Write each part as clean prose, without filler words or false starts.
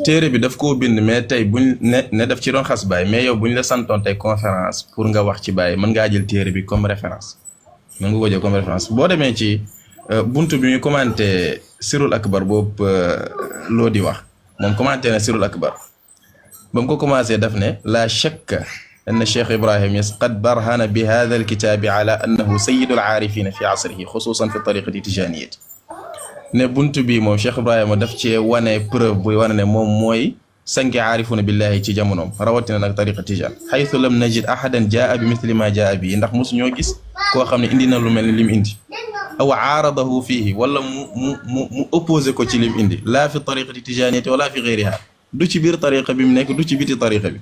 téere bi daf koo bind mais tey buñ ne daf ci doon xas Baye mais yow buñ la santoon tey conférence pour nga wax ci Baye mën ngaa jël téere bi comme référence mën nga ko jël comme référence boo demee ci buntu bi muy commenté Sirul Akbar boobu loo di wax moom commenté na Sirul Akbar ba mu ko commencé daf ne la shakka anna Cheikh Ibrahim Niass qad barhana bi hadha alkitabi ala annahu sayyidul aarifina fi asrihi xususan fi tariqati tijaniyati ne buntu bi moom Cheikh Ibrahima daf cee wane preuve buy wane ne moom mooy sangi aarifuna billahi ci jamonoom rawatina nag tariqa tijaan xaytu lam najid ahadan jaa bi mithli ma jaa bi ndax mosu ñoo gis koo xam ne indi na lu mel ni lim indi aw aaradahu fiihi wala mu opposé ko ci lim indi laa fi tariqati tijaniyati wala fi gayriha du ci biir tariqa bi mu nekk du ci biti tariqa bi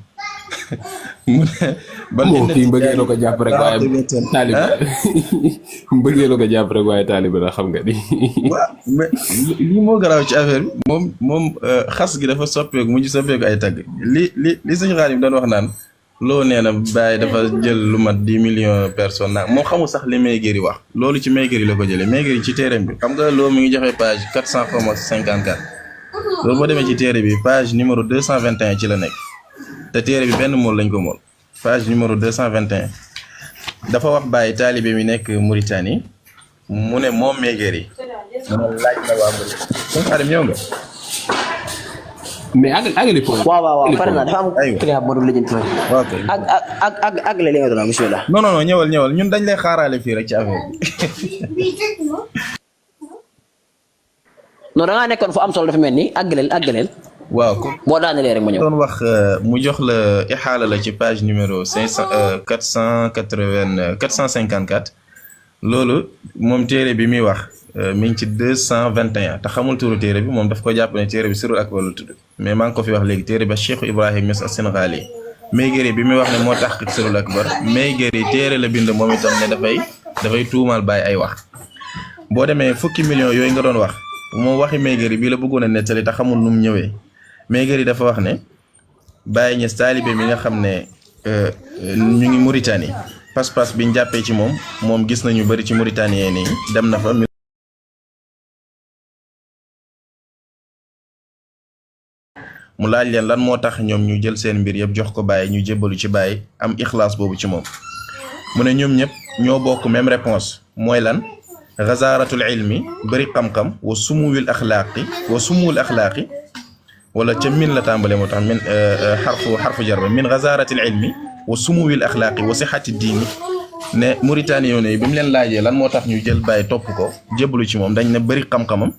mu ne ban kii mbëggee la ko jàpp rek waaye taalibe mbëggee la ko jàpp rek waaye taalibe la xam nga ni waaw mais lii moo garaaw ci affaire bi moom xas gi dafa soppeeku mujj soppeeku ay tagg li suñu xaalis doon wax naan loo nee na Baye dafa jël lu mat 10 millions personnes nag moom xamul sax li Maygeri wax loolu ci Maygeri la ko jëlee Maygeri ci téereem bi xam nga loo mi ngi joxe page 454 loolu boo demee ci téere bi page numéro 221 ci la nekk te téere bi benn mool lañ ko mool page numéro 221 dafa wax Baye taalibe mi nekk Mauritanie mu ne moom Maygeri mu ne laaj na waa Mauritanie suñu xaalis ñëw nga mais àggali point. waaw pare naa dafa am client bu ma doon lijjanti ok ak àggale li nga doon bismillah. non ñëwal ñun dañ lay xaaraale fii rek ci affaire bi. non da ngaa nekkoon fu am solo dafa mel ni àggaleel. waaw boo daanelee rek ma ñëw. doon wax mu jox la ixaala la ci page numéro 454 loolu moom téere bi muy wax mi ngi ci 221 te xamul turu téere bi moom daf ko jàpp ne téere bi Sirul Akbar la tudd mais maa ngi ko fi wax léegi téere ba Cheikh Ibrahim Niass as-Sénégali Maygeri bi muy wax ne moo tax Sirul Akbar Maygeri téere la bind moom itam ne dafay tuumaal Baye ay wax boo demee fukki millions yooyu nga doon wax moom waxi Maygeri bii la bëggoon a nettali te xamul nu mu ñëwee Maygeri dafa wax ne Baye Niass taalibe mi nga xam ne ñu ngi Mauritanie pas-pas biñ jàppee ci moom gis nañu bari ci Mauritanie nii dem na fa mu laaj leen lan moo tax ñoom ñu jël seen mbir yëpp jox ko Baye ñu jébbalu ci Baye am ixlaas boobu ci moom mu ne ñoom ñëpp ñoo bokk même réponse mooy lan gazaratul ilmi bari xam-xam wa sumuwil axlaaqi wala ca min la tàmbale moo tax min xarfu jarba min gazaratil ilmi wa sumuwil axlaaqi wa sixati diini ne Mauritanie yoon yi bi mu leen laajee lan moo tax ñu jël Baye topp ko jébbalu ci moom dañ ne bari xam-xamam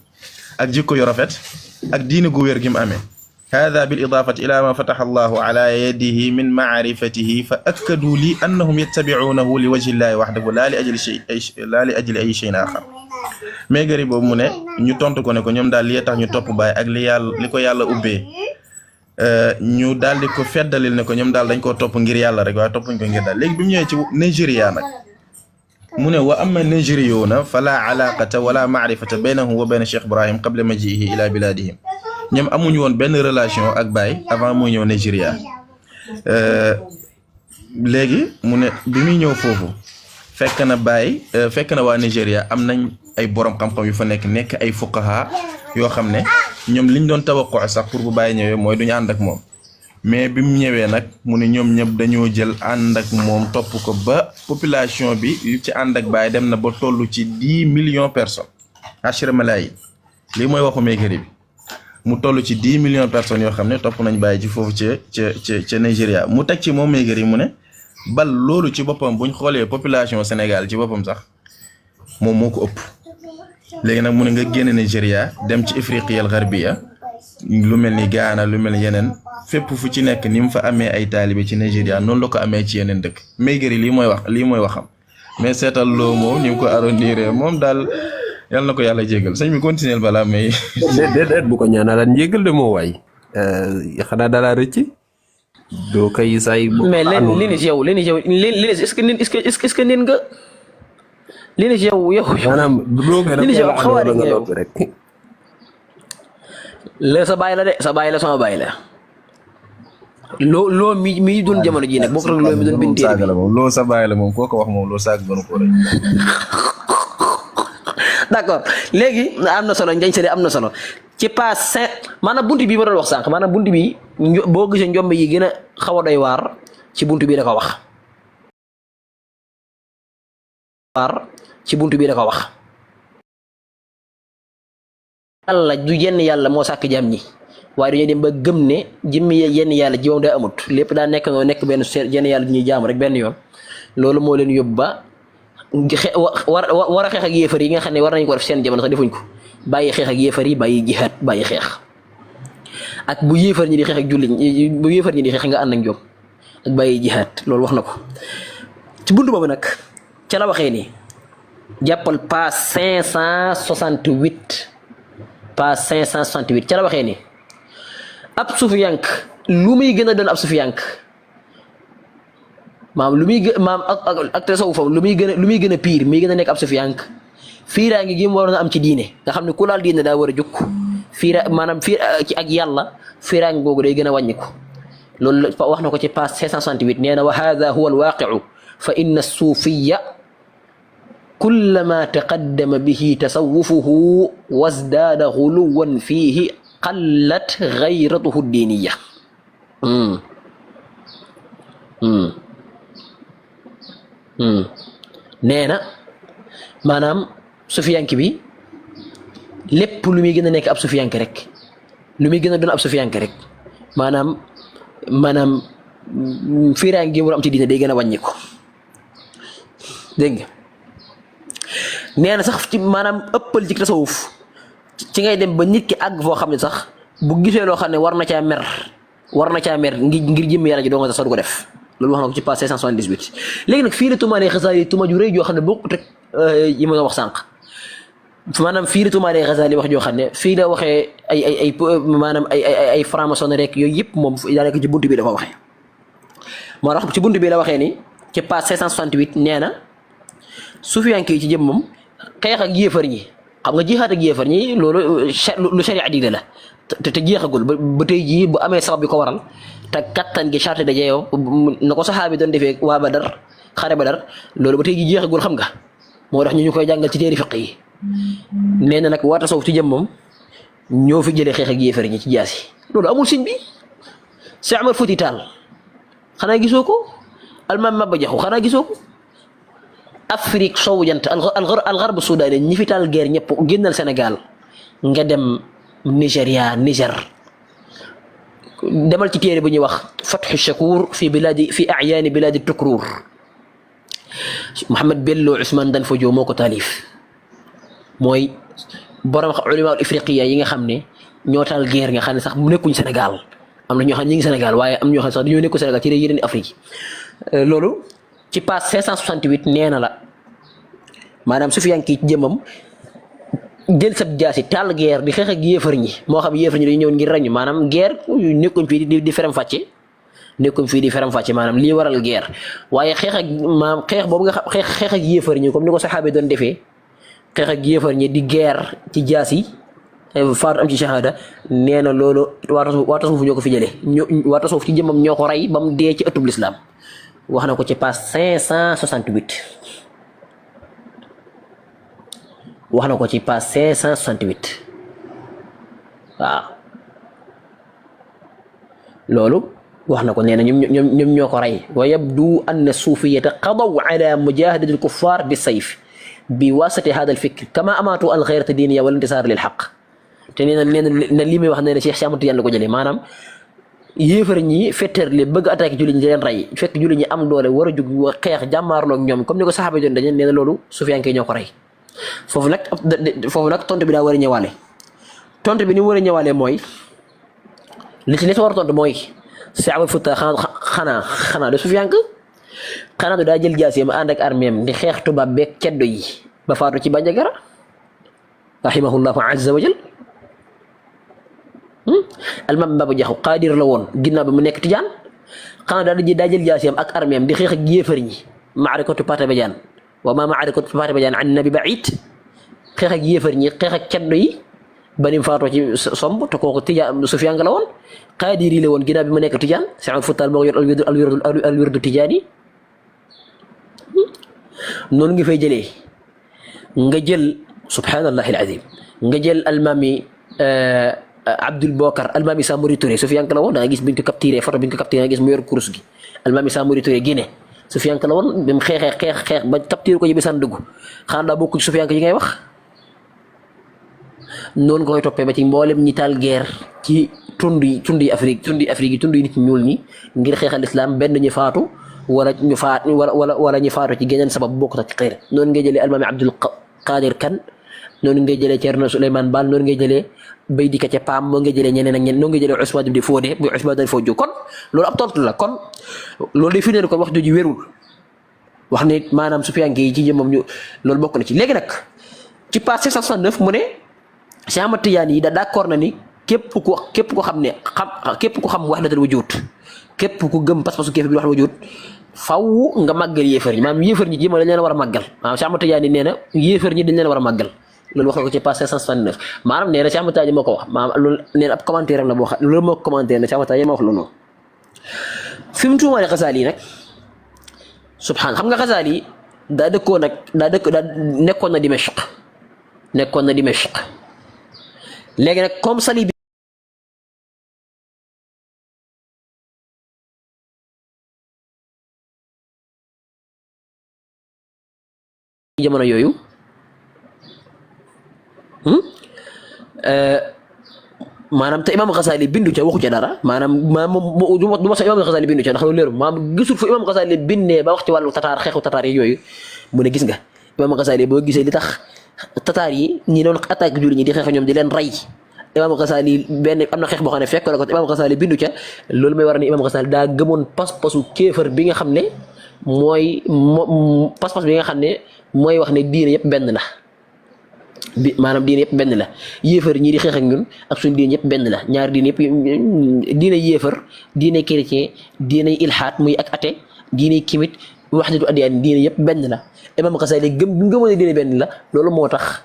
ak jikko yu rafet ak diine gu wér gi mu amee هذا بالإضافة إلى ما فتح الله على يده من معرفته فأكدوا لي أنهم يتبعونه لوجه الله وحده لا لأجل أي شيء آخر Maygeri boobu mu ne ñu tontu ko ne ko ñoom daal li tax ñu topp Baye ak li ko yàlla ubbee ñu daal di ko feddalil ne ko ñoom daal dañ koo topp ngir yàlla rek waaye toppuñ ko ngir daal léegi bi mu ñëwee ci Nigeria nag mu ne wa amma Nigeriyuuna fala alaqata wala maarifata baynahum wa bayna Cheikh Ibrahim qabla majiihi ila biladihim ñoom amuñu woon benn relation ak Baye avant muy ñëw Nigeria léegi mu ne bi muy ñëw foofu fekk na waa Nigeria am nañ ay borom xam-xam yu fa nekk ay fuqaha yoo xam ne ñoom liñ doon tawaqqu sax pour bu Baye ñëwee mooy duñu ànd ak moom mais bi mu ñëwee nag mu ne ñoom ñëpp dañoo jël ànd ak moom topp ko ba population bi yu ci ànd ak Baye dem na ba toll ci 10 millions personnes ashra malayin lii mooy waxu Maygeri bi mu toll ci 10 millions personnes yoo xam ne topp nañ Baye ci foofu ca Nigeria mu teg ci moom Maygeri mu ne bal loolu ci boppam buñ xoolee population Sénégal ci boppam sax moom moo ko ëpp léegi nag mu ne nga génn Nigeria dem ci Ifriqiya al Gharbiya lu mel ni Ghana lu mel ni yeneen fépp fu ci nekk ni mu fa amee ay taalibe ci Nigeria noonu la ko amee ci yeneen dëkk Maygeri lii mooy waxam mais seetal loo moom ni mu ko arrondir moom daal yàlla na ko yàlla jégal sëñ bi continuer balaa may. déedéet bu ko ñaanal njégal de moo waay xanaa dala rëcc doo koy say. mais léegi yow est-ce que neen nga léegi yow. maanaam loo gën a xawaari nga yow rek. la sa baay la de sa baay la sama baay la. loo mi doon jamono ji nag bokk rek loo mi doon bind téere bi loo sa baay la moom koo ko wax moom loo saag gënu ko rek. d'accord léegi am na solo Ndiagne Sène am na solo ci paas maanaam buntu bi ma doon wax sànq maanaam buntu bi boo gisee njombe yi gën a xaw a doy waar ci buntu bi da ko wax. yàlla du yenn yàlla moo sàkk jàmm ñi waaye dañoo dem ba gëm ne jëmmi yenn yàlla ji moom daa amut lépp daa nekk benn yenn yàlla ñuy jaamu rek benn yoon loolu moo leen yóbbu ba war a xeex ak yéefar yi nga xam ne war nañu ko def seen jamono sax defuñ ko bàyyi xeex ak yéefar yi bàyyi jihaad bàyyi xeex ak bu yéefar ñi di xeex ak jullit bu yéefar ñi di xeex nga ànd ak ñoom ak bàyyi jihaad loolu wax na ko ci buntu boobu nag ca la waxee ni jàppal page 568 page 568 ca la waxee ni ab sufiyank lu muy gën a doon ab sufiyank maam lu muy maam ak tasawufam lu muy gën a piir muy gën a nekk ab sufiyank fiiraa ngi gi mu waroon a am ci diine nga xam ne ku laal diine daa war a jóg maanaam fiir ci ak yàlla fiiraa ngi googu day gën a wàññiku loolu wax na ko ci page 568 nee na wa hada huwa alwaqiu fa inna suufiya kullama taqaddama bihi tasawufuhu wasdaada xuluwan fiihi qallat gayratuhu diiniya nee na maanaam sufiyanki bi lépp lu muy gën a nekk ab sufiyanki rek lu muy gën a doon ab sufiyanki rek maanaam fiiraange gi mu am ci diine day gën a wàññi ko dégg nga nee na sax ci maanaam ëppal ci tasawuf ci ngay dem ba nit ki àgg foo xam ne sax bu gisee loo xam ne war na caa mer ngir jëm yàlla ji doo nga sax du ko def loolu wax na ko ci page 578 léegi nag fii la tumaanee Xasaali tuma ju rëy joo xam ne bokkut ak yi ma wax sànq maanaam fii la tumaanee Xasaali wax joo xam ne fii la waxee ay franc-maçonnerie rek yooyu yëpp moom daanaka ci buntu bi dafa waxee moo tax ci buntu bi la waxee ni ci page 568 nee na sufiyanke yi ci jëmmam xeex ak yéefar ñi xam nga jihaad ak yéefar ñi loolu lu sharia diine la te jeexagul ba tey jii bu amee sabab bi ko waral te kattan gi charte dajeyoo na ko saxaabi doon defee waa Badar xare Badar loolu ba tey jii jeexagul xam nga moo tax ñu koy jàngal ci téeri fiq yi nee na nag waa tasawuf ci jëmmam ñoo fi jëlee xeex ak yéefar ñi ci jaasi loolu amul siñ bi Cheikh Omar Fouti Tall xanaa gisoo ko Almaam Maba Jaxu xanaa gisoo ko Afrique sowu jant algarbu soudanais ñi fi taal guerre ñëpp génnal Sénégal nga dem Niger demal ci téere bu ñuy wax Fathu Shakur fi ayaani biladi Tukruur Mohamed Bello Ousmane Dan Fodio moo ko taalif mooy borom ulama al ifriqiya yi nga xam ne ñoo taal guerre nga xam ne sax mu nekkuñ Sénégal am na ñoo xam ne ñi ngi Sénégal waaye am ñoo xam ne sax dañoo nekku Sénégal ci yeneen Afrique loolu ci page 568 nee na la maanaam sufiyanki ci jëmmam jël sab jaasi taal guerre di xeex ak yéefar ñi moo xam yéefar ñi dañu ñëw ngir rañu maanaam guerre nekkuñ fii di feram-fàcce maanaam lii waral guerre waaye xeex boobu nga xam xeex ak yéefar ñi comme ni ko saxaabe doon defee xeex ak yéefar ñi di guerre ci jaasi faatu am ci shahada nee na loolu waa tasawuf ñoo ko fi jëlee waa tasawuf ci jëmmam ñoo ko rey ba mu dee ci ëttub lislaam wax na ko ci page 568 wax na ko ci page 568 waaw loolu wax na ko nee na ñoom ñoo ko rey wa yabdu anna suufiyata qadaw ala mujahadati alkuffar bi sayf bi wasati hada alfikr kama amatu alxayrata diiniya wal intisar lil xaq te nee na lii may wax nee na Cheikh Ahmad Tijaan la ko jëlee maanaam yéefar ñi fetteerle bëgg attaqué jullit ñi di leen rey fekk jullit ñi am doole war a jug xeex jàmmaarloog ñoom comme ni ko saxaaba doon dañu nee na loolu sufiyanke ñoo ko rey foofu nag tontu bi daa war a ñëwaale tontu bi ni mu war a ñëwaale mooy li ci war a tontu mooy Cheikh Ahmad Fouta xanaa de sufiyanke xanaa du daa jël jaaseem ànd ak armeem di xeex tubaab beeg ceddo yi ba faatu ci Bandiagara rahimahullahu azza wa jal Almaam Maba Jaxu qaadir la woon ginnaaw bi mu nekk tijaan xanaa daa jël jaaseem ak armeem di xeex ak yéefar ñi maarikatu Paate Badiane wa ma maarikatu Paate Badiane an nabi baid xeex ak yéefar ñi xeex ak ceddo yi ba ni mu faatoo ci somb te kooku tijaan Sufyaan la woon qaadir yi la woon ginnaaw bi mu nekk tijaan Cheikh Ahmad Fouta moo yor alwirdu tijaan yi noonu nga fay jëlee nga jël subhanallahi alazim nga jël almaami Abdul Bokar Almami Samori Touré Soufiane la woon da nga gis biñ ko capturé photo biñ ko capturé nga gis mu yor course gi Almami Samori Touré Guinée Soufiane la woon bi mu xeex ba capturé ko yóbbu Sandaga xanaa daa bokk ci Soufiane yi ngay wax noonu nga koy toppee ba ci mboolem ñi taal guerre ci tund yi Afrique yi tund yi nit ñuul ñi ngir xeexal islam benn ñu faatu wala ñu faatu ci geneen sabab bokkut ak xeer noonu ngay jëlee Almami Abdul Qadir Kan noonu ngay jëlee Thierno Souleymane Baal noonu ngay jëlee Baydi Ka ca Paam moo ngay jëlee ñeneen ak ñeneen noonu ngay jëlee Ousmane di Fodé bu Ousmane di Fodé kon loolu ab tontu la kon loolu day firndeel kon wax jooju wérul wax ne maanaam Soufiane yi ci jëmmam ñu loolu bokk na ci léegi nag ci page 769 mu ne Cheikh Ahmad Tidiane yi d'accord na ni képp ko xam ne képp ku xam wahdatul wujud képp ku gëm pas-pasu kéef bi wahdatul wujud faw nga màggal yéefar ñi maanaam yéefar ñi dañ leen war a màggal maanaam Cheikh Ahmad Tidiane yi nee na yéefar ñi dañ leen war a màggal loolu wax na ko ci page 569 maanaam nee na Cheikh Ahmad Tidiane moo ko wax maanaam loolu nee na ab commentaire am la boo xam loolu moo ko commentaire ne Cheikh Ahmad Tidiane ma wax loolu noonu fi mu tuumaale Xasaali yi nag subhaan xam nga Xasaali daa nekkoon na Dimashq léegi nag comme sali jamono yooyu maanaam te imam Xasaali bindu ca waxu ca dara maanaam du ma sax imam Xasaali bindu ca ndax loolu leeru maanaam gisul fu imam Xasaali bindee ba wax ci wàllu tataar xeexu tataar yi yooyu mu ne gis nga imam Xasaali boo gisee li tax tataar yi ñi doon attaque julli ñi di xeex ñoom di leen rey imam Xasaali benn am na xeex boo xam ne fekk na ko imam Xasaali bindu ca loolu may war a ni imam Xasaali daa gëmoon pas-pasu kéefër bi nga xam ne mooy pas-pas bi nga xam ne mooy wax ne diine yëpp benn la maanaam diine yëpp benn la yéefar ñii di xeex ak ñun ak suñu diine yëpp benn la ñaari diine yëpp diine yéefar diine chrétien diine ilhaat muy ak ate diine kimit wahdatu adyaan diine yëpp benn la imam Xasaali gëmoon ne diine benn la loolu moo tax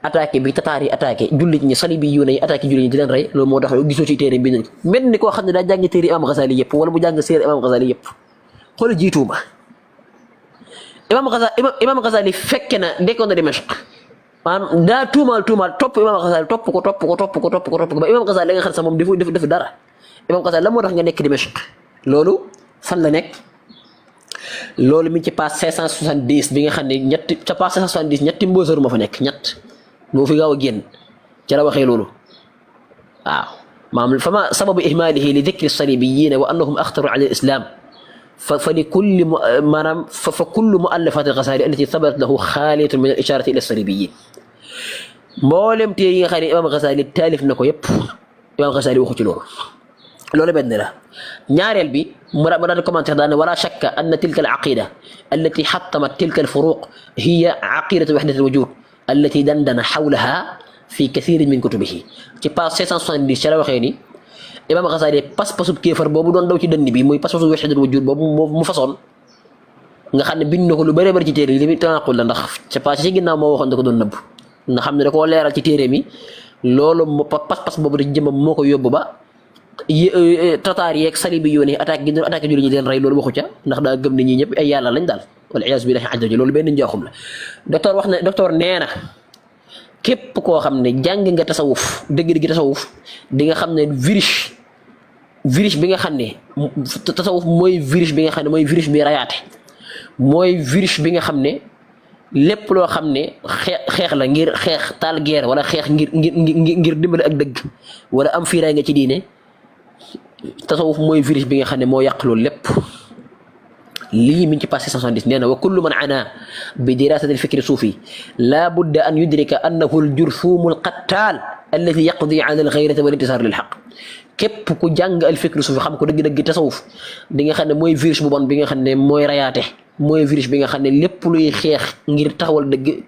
attaqué bi tataar yi attaqué jullit ñi sali bi yuune yi attaqué jullit ñi di leen rey loolu moo tax gisoo ci téere bi nañ ko mel ni koo xam ne daa jàng téere imam Xasaali yëpp wala mu jàng séer imam Xasaali yëpp xool jiituuma imam Xasaali fekke na dekkoon na Dimashq maanaam daa tuumaal topp imam Xasaali topp ko ba imam Xasaali la nga xam sax moom def dara imam Xasaali la moo tax nga nekk Dimashq loolu fan la nekk loolu mi ngi ci page 570 bi nga xam ne ca page 570 ñetti mbóosóor moo fa nekk moo fi gaaw a génn ca la waxee loolu waaw maanaam fama sababu ihmaalihi li dikri salibiyyiina wa annahum axtaru ala al-islam فلكل maanaam فكل مؤلفات الغزالي التي ثبتت له خالية من الإشارة إلى الصليبيين mboolem téere yi nga xam ne imam Xasaali taalif na ko yëpp imam Xasaali waxu ci loolu benn la ñaareel bi mu daal di commentaire daal ne wala shakka anna tilka al-aqida allati xattamat tilka al-furuq hiya aqidatu wahdati al-wujud allati dandana xawlaha fi kathirin min kutubihi ci page 570 ca la waxee ni imam Xasaali pas-pasub kéefar boobu doon daw ci dënn bi muy pas-pasub wahdatul wujud boobu mu façon nga xam ne bind na ko lu bëree bëri ci téere yi li muy tanaqul la ndax c'est pas ci ginnaaw moo waxoon da ko doon nëbb nga xam ne da koo leeral ci téere mi loolu pas-pas boobu da ci jëmam moo ko yóbbu ba tataar yeeg salibi yoon yi attaque julli ñi leen rey loolu waxu ca ndax daa gëm ne ñii ñëpp ay yàlla lañ daal wala iyaazu billahi azza wa jalla loolu benn njaaxum la docteur nee na képp koo xam ne jàng nga tasawuf dëgg-dëgg tasawuf di nga xam ne virus bi nga xam ne tasawuf mooy virus bi nga xam ne mooy virus bi rayaate mooy virus bi nga xam ne lépp loo xam ne xeex la ngir xeex taal guerre wala xeex ngir dimbali ak dëgg wala am fiiraay nga ci diine tasawuf mooy virus bi nga xam ne moo yàq loolu lépp lii min ci passé 170 nee na wa kullu man ana bi dirasati alfikri suufi la budda an yudrika annahu aljurthumu alqattal allati yaqdi ala alghayrati wal intisar lil haqq képp ku jàng alfikri suufi xam ko dëgg-dëgg tasawuf di nga xam ne mooy virus bu bon bi nga xam ne mooy rayaate mooy virus bi nga xam ne lépp luy xeex ngir taxawal dëgg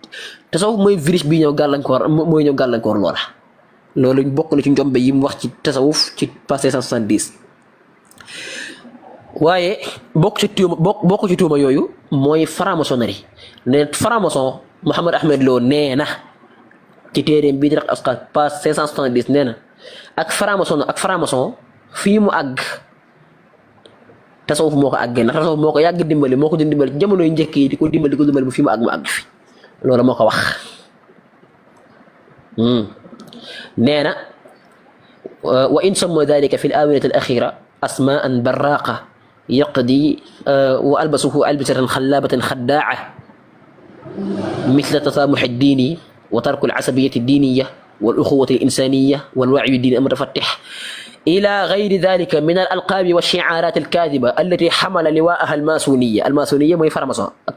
tasawuf mooy virus bi ñëw gàllankoor loola loolu bokk na ci njombe yi mu wax ci tasawuf ci passé 170 waaye bokk ci tuuma yooyu mooy franc-maçonnerie ne franc-maçon Mouhamed Ahmed Lo nee na ci téeréem bii di rek asqat page 570 nee na ak franc-maçon fii mu àgg tasawuf moo ko àggee ndax tasawuf moo ko yàgg dimbali moo ko di dimbali ci jamono yu njëkk yi di ko dimbali bu fii mu àgg fi loolu moo ko wax nee na wa in samma dalika fi l awinati al axira asmaan barraqa yaqdi wa albasuhu albisatan xallabatan xaddaaca مثل التسامح الديني وترك العصبية الدينية والأخوة الإنسانية والوعي الديني المتفتح إلى غير ذلك من الألقاب والشعارات الكاذبة التي حمل لواءها الماسونية وهي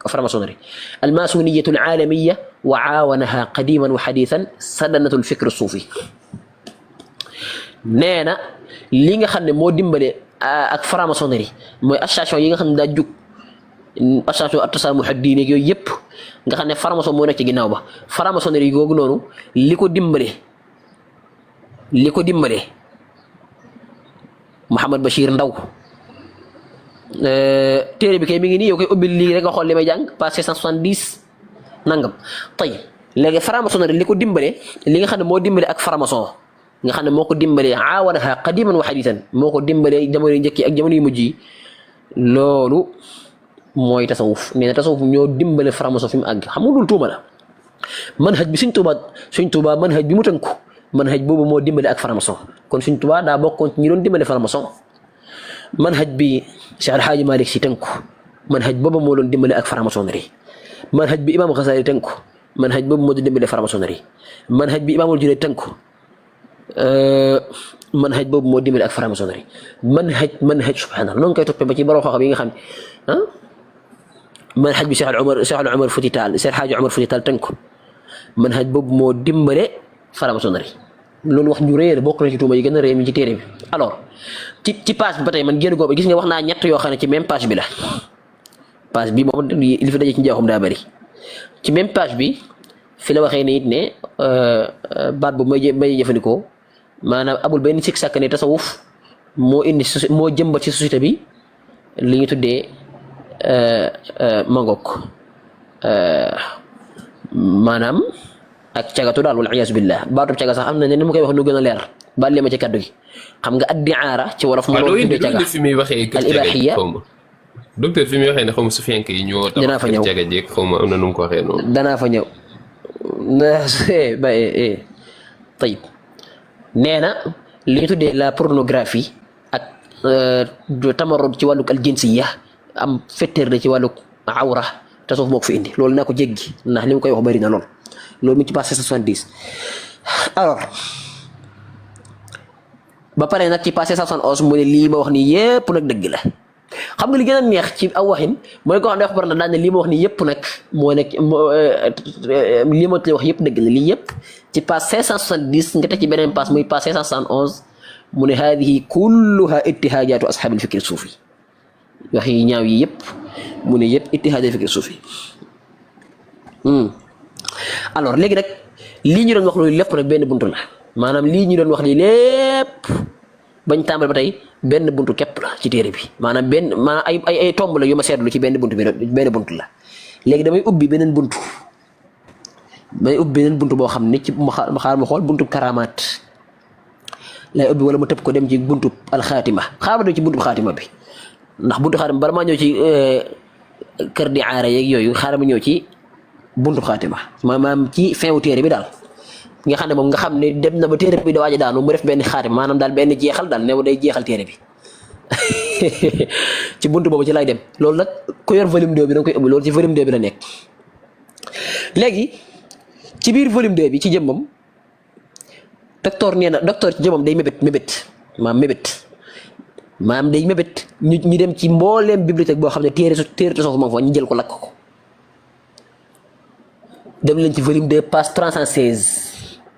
فرماسونري الماسونية العالمية وعاونها قديما وحديثا سدنة الفكر الصوفي نانا ليغا خاندي مو ديمبالي ak franc-maçonnerie mooy association yi nga xam ne daa jug association at-tasaamuh ad-diini yooyu yëpp nga xam ne franc-maçon moo nekk ci ginnaaw ba franc-maçonnerie googu noonu li ko dimbale Mouhamed Bachir Ndaw téere bi kay mi ngi nii yow koy ubbil lii rek nga xool li may jàng page 670 nangam tey léegi franc-maçonnerie li ko dimbale li nga xam ne moo dimbale ak franc-maçon nga xam ne moo ko dimbalee aawanaha qadiman wa xadisan moo ko dimbalee jamono yu njëkk yi ak jamono yu mujj yi loolu mooy tasawuf nee na tasawuf ñoo dimbale franc-maçon fi mu àgg xam nga loolu tuuma la manhaj bi Sëñ Tuubaa manhaj bi mu tënku manhaj boobu moo dimbale ak franc-maçon kon Sëñ Tuubaa daa bokkoon ci ñi doon dimbale franc-maçon manhaj bi Cheikh El Hadji Malick Sy tënku manhaj boobu moo doon dimbale ak franc-maçonnerie manhaj bi Imam Ghazali tënku manhaj boobu moo doon dimbale franc-maçonnerie manhaj bi Imaamul Junayd tënku manhaj boobu moo dimbali ak franc-maçonnerie manhaj subhanallah noonu koy toppee ba ci borom xam-xam yi nga xam ne manhaj bi Cheikh Al Omar Fouti Tall Cheikh Hadji Omar Fouti Tall tënk manhaj boobu moo dimbale franc-maçonnerie loolu wax ju réer bokk na ci tuuma yi gën a réer mi ci téere bi alors ci page bi ba tey man génn googu gis nga wax naa ñett yoo xam ne ci même page bi la page bi moom li fi daje ci njaaxum daa bëri ci même page bi fi la waxee ne it ne baat bu may jëfandikoo maanaam amul benn sikk sàkk ne tasawuf moo jëmbat ci société bi li ñu tuddee mangok maanaam ak cagatu daal wal iyaasu billah baatub caga sax am na ne ni mu koy wax nu gën a leer baal ma ci kaddu gi xam nga addiaara ci wolof mu doon tuddee caga fi muy waxee al ibaaxiya docteur fi muy waxee ne xaw ma su fekkee yi ñoo danaa fa ñëw caga jeeg xaw ma am na nu mu ko waxee noonu danaa fa ñëw tayib nee na li ñu tuddee la pornographie ak tamarrud ci wàllug aljinsiya am fetteer ci wàllug awra tasawuf moo ko fi indi loolu naa ko jéggi ndax li mu koy wax bëri na lool loolu mu ci passé 70 alors ba pare nag ci passé 71 mu ne lii ma wax nii yépp nag dëgg la xam nga li gën a neex ci aw waxin mooy koo xam ne wax bar na daan ne lii ma wax nii yépp nag moo nekk lii ma wax yépp dëgg la lii yépp ci page 570 nga teg ci beneen page muy page 571 mu ne haadihi kulluha ittihaajaatu ashaabil fikri suufi wax yi ñaaw yi yépp mu ne yépp ittihaajaatu fikri suufi alors léegi nag lii ñu doon wax loolu lépp nag benn buntu la maanaam lii ñu doon wax lii lépp bañ tàmbal ba tey benn buntu képp la ci téere bi maanaam ay tomb la yu ma seetlu ci benn buntu bi benn buntu la léegi damay ubbi beneen buntu boo xam ne ci ma xaar ma xool buntu karamaat lay ubbi wala ma tëb ko dem ci buntu alxaatima xaar ma dem ci buntu xaatima bi ndax buntu xaatima bala maa ñëw ci kër di aara yeeg yooyu xaar ma ñëw ci buntu xaatima maanaam ci fin wu téere bi daal nga xam ne moom nga xam ne dem na ba téere bi da waaj a daanu mu def benn xaatim maanaam daal benn jeexal daal ne day jeexal téere bi ci buntu boobu ci lay dem loolu nag ku yor volume 2 bi da nga koy ubbi loolu ci volume 2 bi la nekk léegi ci biir volume 2 bi ci jëmmam docteur nee na docteur ci jëmmam day mébét maam day mébét ñu dem ci mbooleem bibliothèque boo xam ne téere tasawuf ma fa ñu jël ko lakk ko dem leen ci volume 2 page 316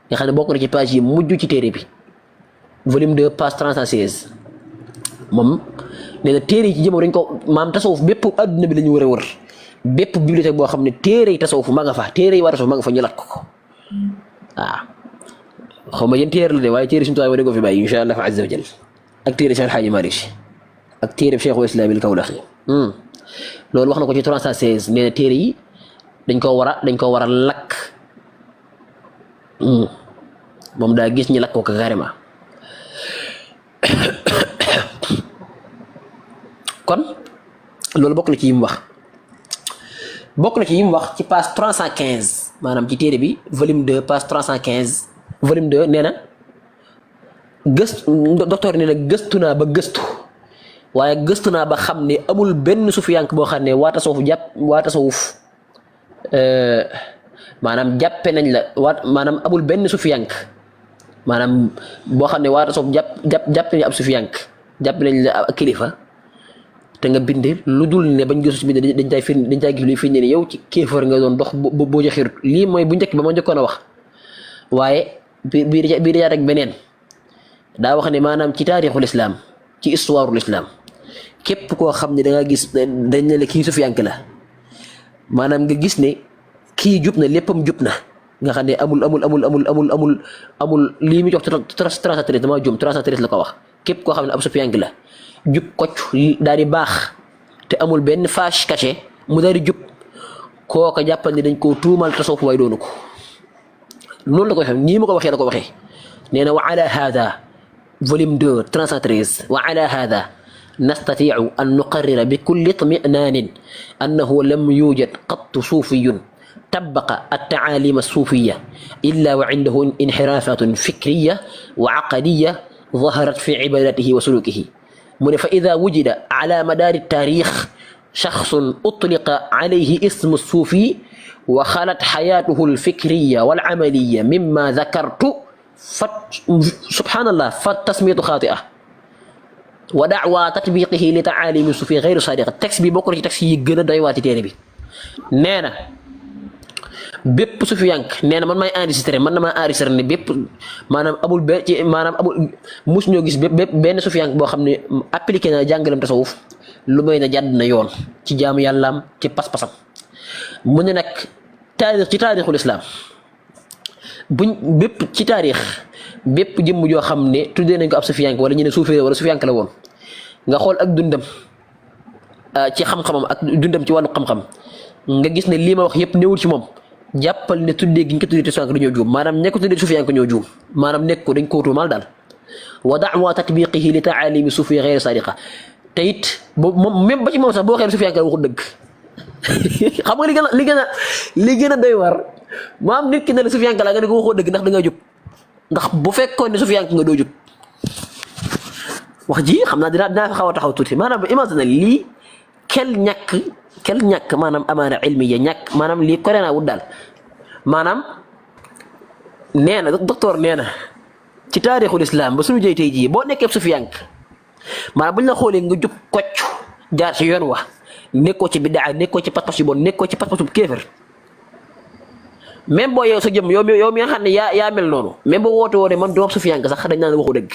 nga xam ne bokk na ci page yi mujj ci téere bi volume 2 page 316 moom nee na téere yi ci jëmm dañ ko maam tasawuf bépp adduna bi la ñu war a wër bépp bibliothèque boo xam ne téere yi tasawuf ma nga fa téere yi waa tasawuf ma nga fa ñu lakk ko waaw xaw ma yéen téere la de waaye téere suñu tuwaay ma dégg ko fi bàyyi incha allah azza wa jal ak téere Cheikh El Hadji Malick Sy ak téere Cheikhul Islam al Kawlaxi loolu wax na ko ci 316 nee na téere yi dañ koo war a lakk moom daa gis ñi lakk ko carrément kon loolu bokk na ci yi mu wax ci page 315 maanaam ci téere bi volume 2 page 315 volume 2 nee na docteur nee na gëstu naa ba gëstu waaye gëstu naa ba xam ne amul benn sufiyank boo xam ne waa tasawuf maanaam jàppe nañ la maanaam amul benn sufiyank maanaam boo xam ne waa tasawuf jàpp nañ ab sufiyank jàpp nañ la kilifa te nga bind lu dul ne bañ gëstu ci bind dañ cay gis luy firnde ne yow ci kéefar nga doon dox boo joxirut lii mooy bu njëkk ba ma njëkkoon a wax waaye bii dajaa rek beneen daa wax ne maanaam ci taarixul islam ci histoireul islam képp koo xam ne da nga gis dañ ne la kii sufiyank la maanaam nga gis ne kii jub na léppam jub na nga xam ne amul lii mu jox 313 dama jum 313 la ko wax képp koo xam ne ab sufiyank la jub kocc daal di baax te amul benn fâche caché mu daal di jub kooka jàppal ni dañ koo tuumal tasawuf waaye doonu ko noonu la ko waxee nii ma ko waxee la ko waxee nee na wa ala hada volume 2 313 wa ala hada نستطيع أن نقرر بكل اطمئنان أنه لم يوجد قط صوفي طبق التعاليم الصوفية إلا وعنده انحرافات فكرية وعقدية ظهرت في عبادته وسلوكه فإذا وجد على مدار التاريخ شخص أطلق عليه اسم الصوفي وخلت حياته الفكرية والعملية مما ذكرت سبحان الله فالتسمية خاطئة ودعوى تطبيقه لتعاليم الصوفي غير صادقة تكس بي بوكو تكس يي گëna doy waati téré bi néna bépp sufiyank néna man may enregistrer man dama enregistrer ne bépp manam amul ci manam amul mus ñoo gis benn sufiyank boo xam ne appliqué na jàngalam tasawuf lu may na jàdd na yoon ci jaamu yàllaam ci pas-pasam mu ne nag taarix ci taarixul islam buñ bépp ci taarix bépp jëmm joo xam ne tuddee nañ ko ab sufiyank wala ñu ne suufee wala sufiyank la woon nga xool ak dundam ci xam-xamam ak dundam ci wàllu xam-xam nga gis ne lii ma wax yëpp newul ci moom jàppal ne tuddee gi ñu ko tuddee sufiyank dañoo juum maanaam nekk tuddee sufiyank ñoo juum maanaam nekk ko dañ koo tuumal daal wa da'wa tatbiqihi li ta'alimi sufi ghayr sadiqa te it moom même ba ci moom sax boo xee sufiyank la waxul dëgg xam nga li gën a doy war maam nit ki ne la sufiyank la nga ne ko waxoo dëgg ndax da nga jub ndax bu fekkoon ne sufiyank nga doo jub wax ji xam naa dinaa fa xaw a taxaw tuuti maanaam imagine lii kel ñàkk maanaam amaana ilmiya ñàkk maanaam lii korena wut daal maanaam nee na docteur nee na ci taarixul islam ba suñu jëy tey jii boo nekkee sufiyank maanaam buñ la xoolee nga jub kocc jaar ci yoon wa nekkoo ci biddaa nekkoo ci pas-pas yu bon nekkoo ci pas-pas bu kéefër même boo yow sa jëm yow mi nga xam ne yaa mel noonu même boo woote woo ne man doom sufiyank sax dañ naan waxu dëgg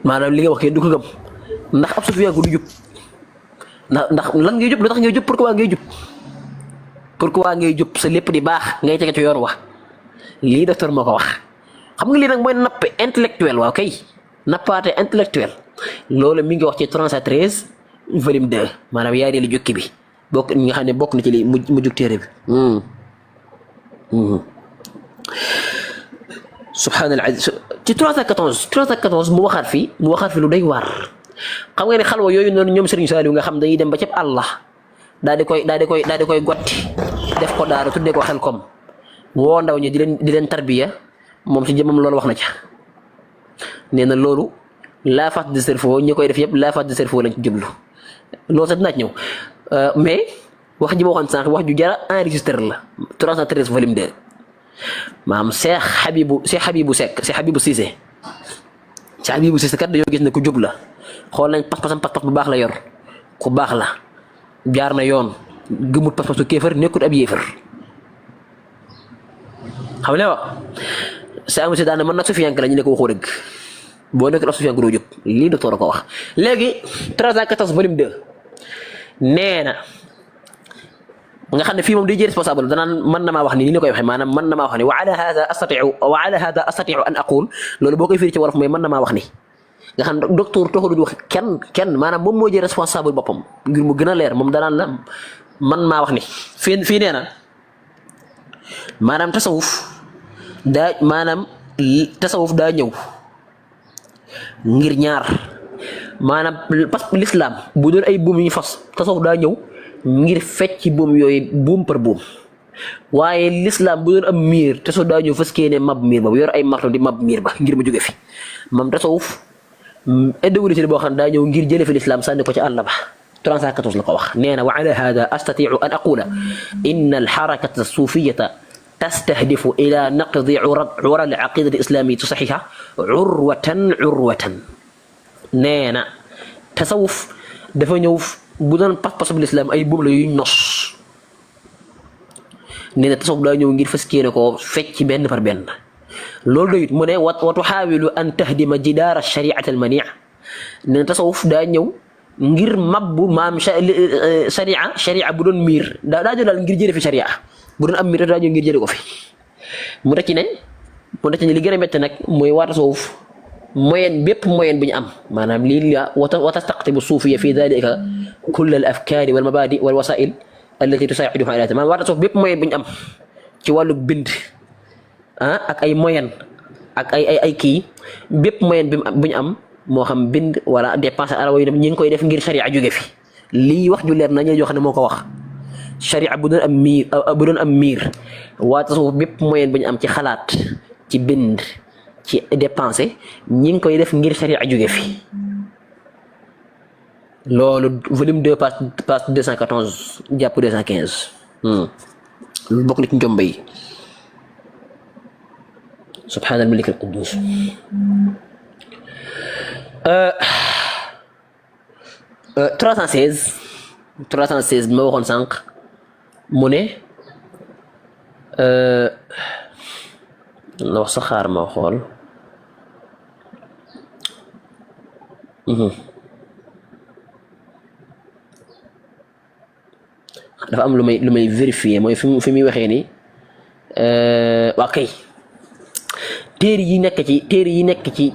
maanaam li nga wax kenn du ko gëm ndax ab sufiyank du jub ndax lan ngay jub lu tax ngay jub pourquoi ngay jub sa lépp di baax ngay tege ci yoon wax lii docteur moo ko wax xam nga lii nag mooy nappe intellectuel waaw kay nappaate intellectuel loolu mi ngi wax ci 313 volume 2 maanaam yaa dee li jukki bi bokk ñi nga xam ne bokk na ci li mu jug téere bi subhanallah ci 314 mu waxaat fi lu day waar xam nga ne xalwa yooyu noonu ñoom Serigne Saliou nga xam dañuy dem ba ci Allah daal di koy gotti def ko daara tuddee ko xel kom woo ndaw ñi di leen tarbiya moom ci jëmam loolu wax na ca nee na loolu lavage de cerveau ñi koy def yëpp lavage de cerveau lañ ci jublu loolu sax dinaa ci ñëw mais wax ji ma waxoon sànq wax ju jara enregistré la 313 volume 2 maam Cheikh Habibou Cissé kat dañoo gis ne ku jub la xool nañ pas-pasam pas-pas bu baax la yor ku baax la jaar na yoon gëmut pas-pasu kéefër nekkut ab yéefër xam ne wax sa amu si daane man nag sufiyank la ñu ne ko waxoo dëgg boo nekkul ab sufiyank doo jub lii docteur ko wax léegi 314 volume 2 nee na nga xam ne fii moom day jël responsable danaan mën na maa wax ni la koy waxee maanaam mën na maa wax ni wa ala hada astati'u an aqul loolu boo koy firi ci wolof mooy mën na maa wax ni nga xam ne docteur taxul wax kenn maanaam moom moo jël responsable boppam ngir mu gën a leer moom danaan la man maa wax ni fii nee na maanaam tasawuf daa ñëw ngir ñaar maanaam parce que l'islam bu doon ay buum yu ñu fas tasawuf daa ñëw ngir fecc buum yooyu buum par buum waaye l'islam bu doon am miir tasawuf daa ñëw fas ne mab miir ba bu yor ay marto di mab miir ba ngir mu jóge fi moom tasawuf idéologie boo xam ne daa ñëw ngir jële fi l'islam sànni ko ci àll ba 314 la ko wax nee na wa ala hada astatiu an aqula inna alxarakata sufiyata tastahdifu ila naqdi cura alaqidati islamiyati saxixa urwatan nee na tasawuf dafa ñëw bu doon pas-pas bu l'islam ay buum la yuy nos nee na tasawuf daa ñëw ngir fas yéene koo fecc benn par benn loolu doyut mu ne wa tuxaawilu an tahdima jidaara shariati almania nee na tasawuf daa ñëw ngir mabbu maam sharia bu doon miir daa ñëw daal ngir jële fi sharia bu doon am miir daa ñëw ngir jële ko fi mu tekki ne li gën a métti nag mooy waa tasawuf bépp moyen bu ñu am maanaam lii la wa tastaqtibu suufiya fi dalika kull al afkaari wal mabadi wal wasail allati tusaaciduhum ala maanaam waa tasawuf bépp moyen bu ñu am ci wàllu bind ak ay moyen ak ay kii bépp moyen bu ñu am moo xam bind wala dépense ala way dem ñi ngi koy def ngir sharia jóge fi lii wax ju leer na ñu xam ne moo ko wax sharia bu doon am miir waa tasawuf bépp moyen bu ñu am ci xalaat ci bind ci dépense ñi ngi koy def ngir sharia jóge fi loolu volume 2 page 214 jàpp 215 lu bokk na ci njombe yi subhaanal malik al quddus 316 bi ma waxoon sànq mu ne la wax sa xaar ma xool dafa am lu may vérifier mooy fi muy waxee ni waa kay téere yi nekk ci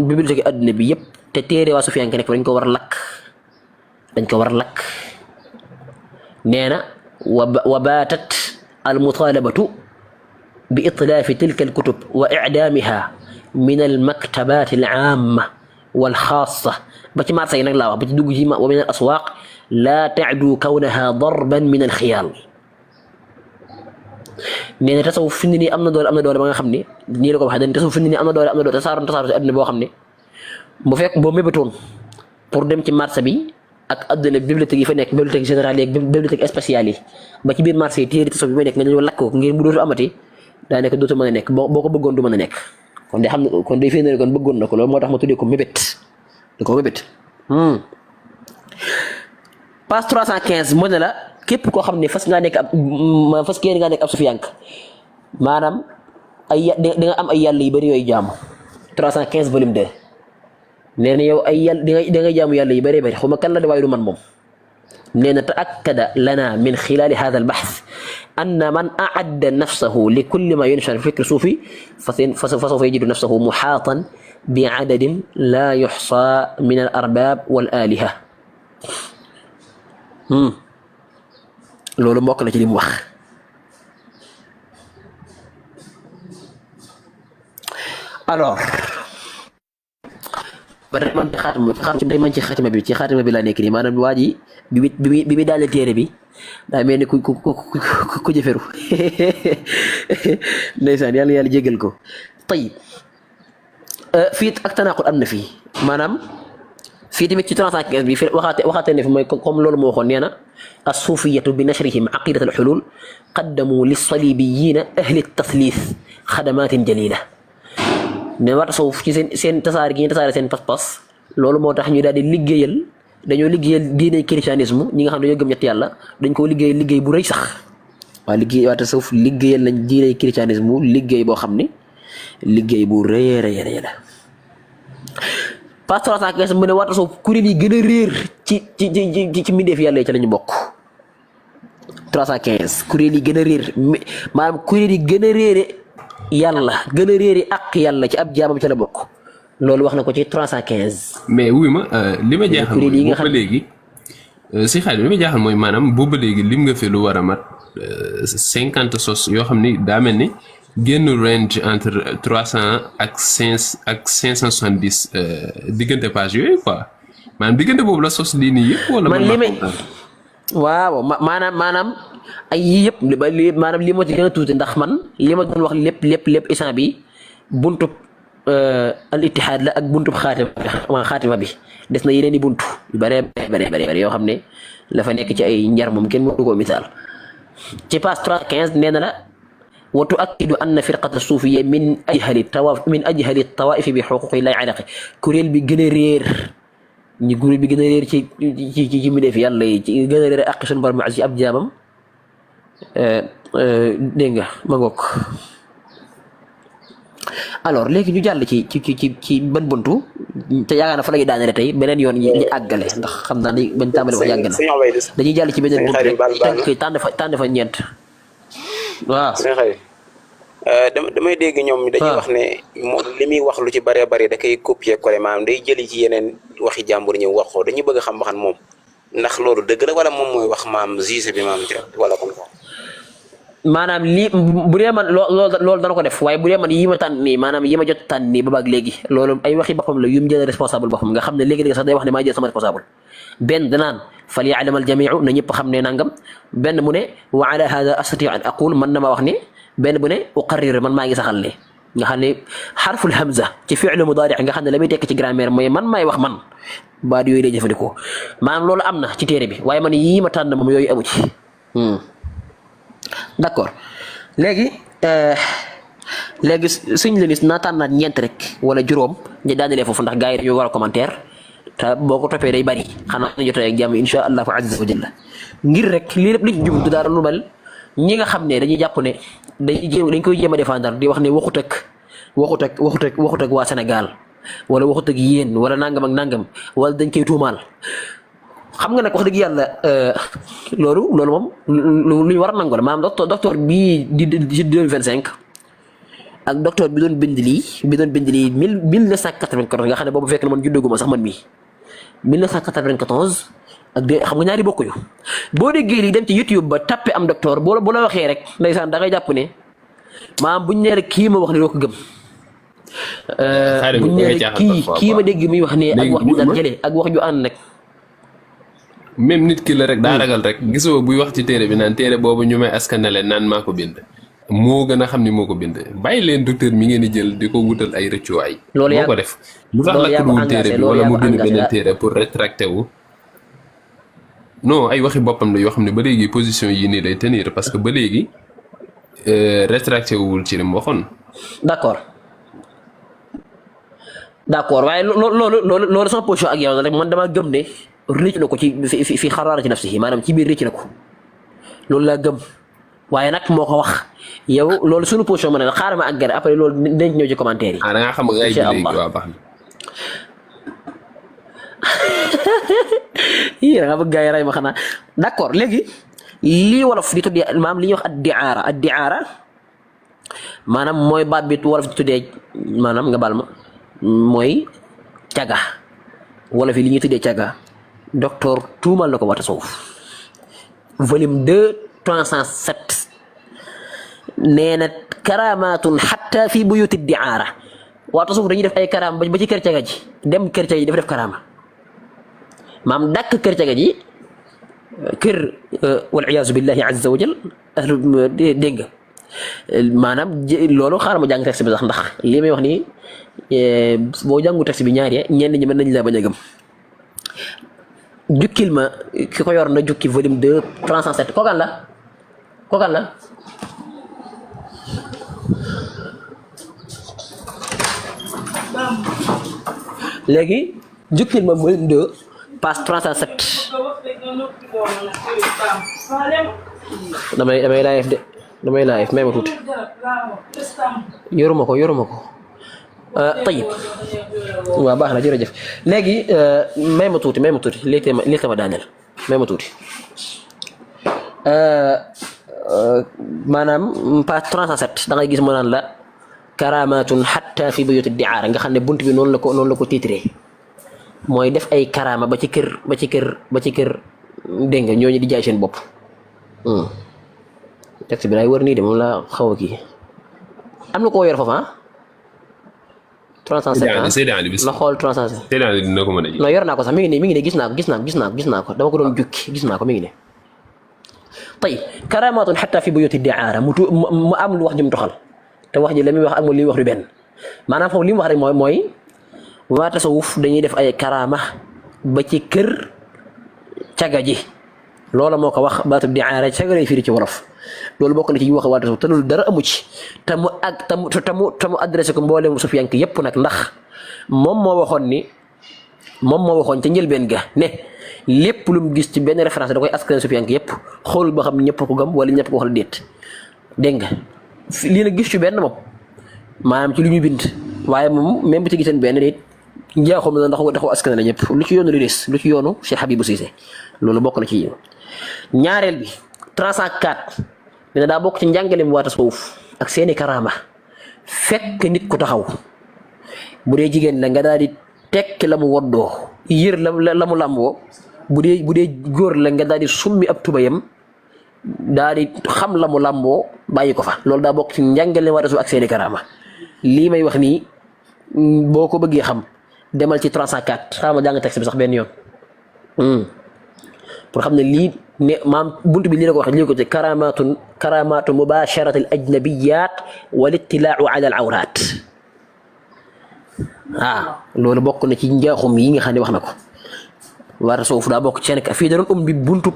bibliothèque adduna bi yëpp te téere waa Sufiyanke nekk dañ ko war a lakk nee na wa baatat al mutalabatu bi itlaafi tilka al kutub wa icdaamiha min al maktabat al aama wal xaasa ba ci marché yi nag laa wax ba ci dugg ci wa min al aswaaq laa tacdu kawnaha darban min al xiyaal nee na tasawuf fi mu ne nii am na doole ba nga xam ne nii la ko waxee dañ tasawuf fi mu ne nii am na doole tasaaro si adduna boo xam ne bu fekk boo mébatoon pour dem ci marché bi ak adduna bibliothèque yi fa nekk bibliothèque générale yi ak bibliothèque spéciale yi ba ci biir marché yi téere tasawuf bi may nekk nga ñëw lakk ko ngir mu dootu amati daa nekk dootu mën a nekk boo ko bëggoon du mën a nekk kon day xam ne kon day fii ne kon bëggoon na ko loolu moo tax ma tuddee ko mébét da ko mébét page 315 mu ne la képp koo xam ne fas ngaa nekk ab Sufiyanke maanaam da nga am ay yàlla yu bëri yooyu jaamu 315 volume 2 nee na yow ay yàlla da ngay jaamu yàlla yu bëree bëri xaw ma kan la de waaye du man moom nee na taakkada lana min xilaali hada albaxth anna man aadda nafsahu li kulli ma yunshar fikr suufi fa sawfa yajidu nafsahu muxaatan bi adadin laa yuxsa min al arbab wal aliha loolu mbokk na ci li mu wax alors ba tey man ci xaatima bi laa nekk nii maanaam waa ji bi mi daal téere bi daa mel ni ku jëferu ndeysaan yàlla jégal ko tey fii ak tanaqul am na fii maanaam fii tamit ci 315 bi waxaate ne fi mooy comme loolu moo waxoon nee na assuufiyatu bi nashrihim aqidat alxulul qaddamu lissalibiyina ahli tathlis xadamatin jalila ne war tasawuf ci seen tasaare gi ñu tasaare seen pas-pas loolu moo tax ñu daal di dañoo liggéeyal diine christianisme ñi nga xam ne dañoo gëm ñett yàlla dañ koo liggéey bu rëy sax waa tasawuf liggéeyal nañ diine christianisme liggéey boo xam ne liggéey bu rëy la page 315 mu ne waa tasawuf kuréel yi gën a réer ci mbindeef yàlla yi ca la ñu bokk 315 kuréel yi gën a réer maanaam kuréel yi gën a réere yàlla gën a réeri ak yàlla ci ab jaamam ci la bokk loolu wax na ko ci 315. mais wuy ma li ma jaaxal mooy boobu ba léegi si xaalis li ma jaaxal mooy maanaam boobu ba léegi lim nga fi lu war a mat 50 sos yoo xam ni daa mel ni génn range entre 300 ak 570 diggante page yooyu quoi maanaam diggante boobu la sos lii nii yëpp. wala man li may waaw maanaam ay yii yëpp li maanaam li moo ci gën a tuuti ndax man li ma doon wax lépp instant bi buntub al ittihaad la ak buntub xaatima bi des na yeneen i buntu yu bare yoo xam ne la fa nekk ci ay njar moom kenn mënu koo misaal ci page 315 nee na la wa tuakkidu anna firqata suufiya min ajhali tawaifi bi xuquqi lay alaqi kuréel bi gën a réer kuréel bi gën a réer ci mi def yàlla yi ci gën a réer aqi suñu borom ci ab jaamam dégg nga ma ngoog alors léegi ñu jàll ci ban buntu te yaakaar na fa lay daanale tey beneen yoon ñi àggale ndax xam naa ni bañ tàmbale ko yàgg na dañuy jàll ci beneen buntu rek tànn fa ñeent waaw damay dégg ñoom dañuy wax ne moom li muy wax lu ci bëree bëri da koy copier coller maanaam day jëli ci yeneen waxi jàmbur ñëw wax ko dañuy bëgg a xam ba xam moom ndax loolu dëgg la wala moom mooy wax maam juge bi maam wala comme ça. maanaam lii bu dee man loolu dana ko def waaye bu dee man yi ma tànn nii maanaam yi ma jot tànn nii ba baag léegi loolu ay waxi boppam la yu mu jël responsable boppam nga xam ne léegi sax day wax ne maa jël sama responsable benn danaan fal ya'lam al jamiu na ñëpp xam ne nangam benn mu ne wa ala hada astati an aqul man na ma wax ni benn bu ne uqarrir man maa ngi saxal ne nga xam ne xarful hamza ci fi'lu mudaari nga xam ne la muy tekk ci grammaire mooy man maay wax man baat yooyu lay jëfandikoo maanaam loolu am na ci téere bi waaye man yii ma tànn moom yooyu amu ci d'accord léegi suñ la nis naa tànnaat ñeent rek wala juróom ñu daanelee foofu ndax gars yi dañoo war a commentaire te boo ko toppee day bari xanaa ñu jotee ak jàmm insha allahu azza wa jalla ngir rek lii lépp li ci jublu dara lu mel ñi nga xam ne dañuy jàpp ne dañ koy jéem a défendre di wax ne waxut ak waa Sénégal wala waxut ak yéen wala nangam ak nangam wala dañ koy tuumaal xam nga nag wax dëgg yàlla loolu moom lu ñu war a nangu la maanaam docteur bii di 2025 ak docteur bi doon bind lii 1994 nga xam ne boobu fekk na man juddaguma sax man mii 1994 ak de xam nga ñaari bokkuñu boo déggee lii dem ci YouTube ba tappe am docteur bu la waxee rek ndeysaan da ngay jàpp ne maanaam buñ nee rek kii ma wax ne doo ko gëm. buñ nee rek kii ma dégg muy wax ne ak wax ju daan jëlee ak wax ju ànd nag. même nit ki la rek daa ragal rek gisoo buy wax ci téere bi naan téere boobu ñu may askanale naan maa ko bind moo gën a xam ni moo ko bind bàyyi leen docteur mi ngeen di jël di ko wutal ay rëccuwaay. loolu moo ko def lu tax lakkuwul téere bi wala mu bind beneen téere pour rétracté wu. non ay waxi boppam la yoo xam ne ba léegi position yi nii lay tenir parce que ba léegi rétracté wul ci li mu waxoon. d'accord waaye loolu sama position ak yow la rek man dama gëm ne rëcc na ko ci fi xaraara ci nafsi maanaam ci biir rëcc na ko loolu laa gëm waaye nag moo ko wax yow loolu suñu position ma ne la xaaral ma àggale après loolu dinañ ñëw ci commentaire yi. da ngaa xam nga ay bi léegi waa baax na. yii da nga bëgg gars yi ray ma xanaa d'accord léegi lii wolof di tuddee maanaam li ñuy wax addiaara maanaam mooy baat bi wolof di tuddee maanaam nga baal ma mooy caga wolof yi li ñuy tuddee caga docteur tuumal na ko waa tasawuf volume 2 307 nee na karaamatun xatta fi buyuti diaara waa tasawuf dañuy def ay karaama ba ci kër caga ji dem kër caga ji dafa def karaama maam dàkk kër caga ji kër wal iyaazu billahi azza wa jal dégg nga maanaam loolu xaaral ma jàng texte bi sax ndax li may wax nii boo jàngu texte bi ñaari ñenn ñi mën nañ la bañ a gëm jukkil ma ki ko yor na jukki volume 2 307 kookan la léegi jukkil ma volume 2 page 307 damay live may ma tuuti yoruma ko tayib waaw baax na jërëjëf léegi may ma tuuti léegi ma daaneel may ma tuuti maanaam page 307 da ngay gis mu naan la karaamatun xatta fi buyuti diaara nga xam ne bunt bi noonu la ko titré mooy def ay karaama ba ci kër dégg nga ñooñu di jaay seen bopp texte bi laay wër nii de moom laa xaw a kii am na koo yor foofu 307 la xool 307 dina ko mën a ji. non yor naa ko sax mi ngi ne gis naa ko dama ko doon jukki gis naa ko mi ngi ne tey karamaatun xatta fi buyuti diaara mu am lu wax jëm toxal te wax ji la muy wax ak li muy wax du benn maanaam foofu li mu wax rek mooy waa tasawuf dañuy def ay karama ba ci kër caga ji loola moo ko wax baatu diaara caga lay firi ci wolof loolu bokk na ci wax waa tasawuf te loolu dara amu ci te mu adressé ko mboolem sufiyank yépp nag ndax moom moo waxoon ca njëlbeen ga ne lépp lu mu gis ci benn référence da koy askan sufiyank yépp xoolul ba xam ñëpp ko gëm wala ñëpp ko wax la déet dégg nga lii nag gis ci benn moom maanaam ci lu ñu bind waaye moom même bu ci giseen benn nit njaaxum na ndax dafa askan la ñëpp lu ci yoonu Idriss lu ci yoonu Cheikh Habibou Cissé loolu bokk na ci ñaareel bi 304 dina daa bokk ci njàngaleem waa tasawuf ak seeni karaama fekk nit ku taxaw bu dee jigéen la nga daal di tekki la mu woddoo yër la mu làmboo bu dee góor la nga daal di summi ab tubayam daal di xam la mu làmboo bàyyi ko fa loolu daa bokk ci njàngaleem waa tasawuf ak seeni karaama lii may wax nii boo ko bëggee xam demal ci 304 xaaral ma jàng texte bi sax benn yoon pour xam ne lii ne maam buntu bi lii la ko waxee lii ko ci karamatu mubasharati al ajnabiyat wal ittilaau ala al awrat loolu bokk na ci njaaxum yi nga xam ne wax na ko waa tasawuf daa bokk ci seen fii da doon bi buntu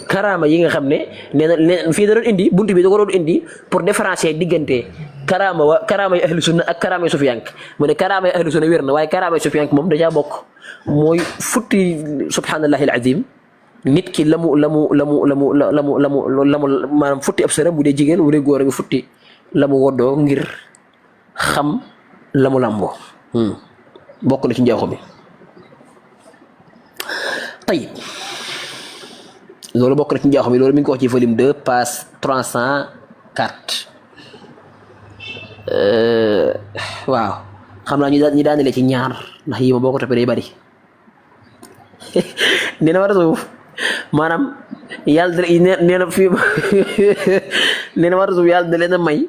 karama yi nga xam ne nee na fii da doon indi buntu bi da ko doon indi pour différencier diggante karama yi ahlu sunna ak karama yi sufiyank mu ne karama yi ahlu sunna wér na waaye karama yi sufiyank moom dajaa bokk mooy futti subhanallahi al azim nit ki la mu maanaam futti ab sëram bu dee jigéen bu dee góor nga futti la mu woddoo ngir xam la mu làmboo bokk na ci njaaxu bi tayib loolu bokk na ci njaaxu bi loolu mi ngi ko wax ci volume 2 page 304 waaw xam naa ñu daanele ci ñaar ndax yi ma boo ko toppee day bari nee na war a suuf maanaam yàlla nee na fii nee na war a suuf yàlla da leen a may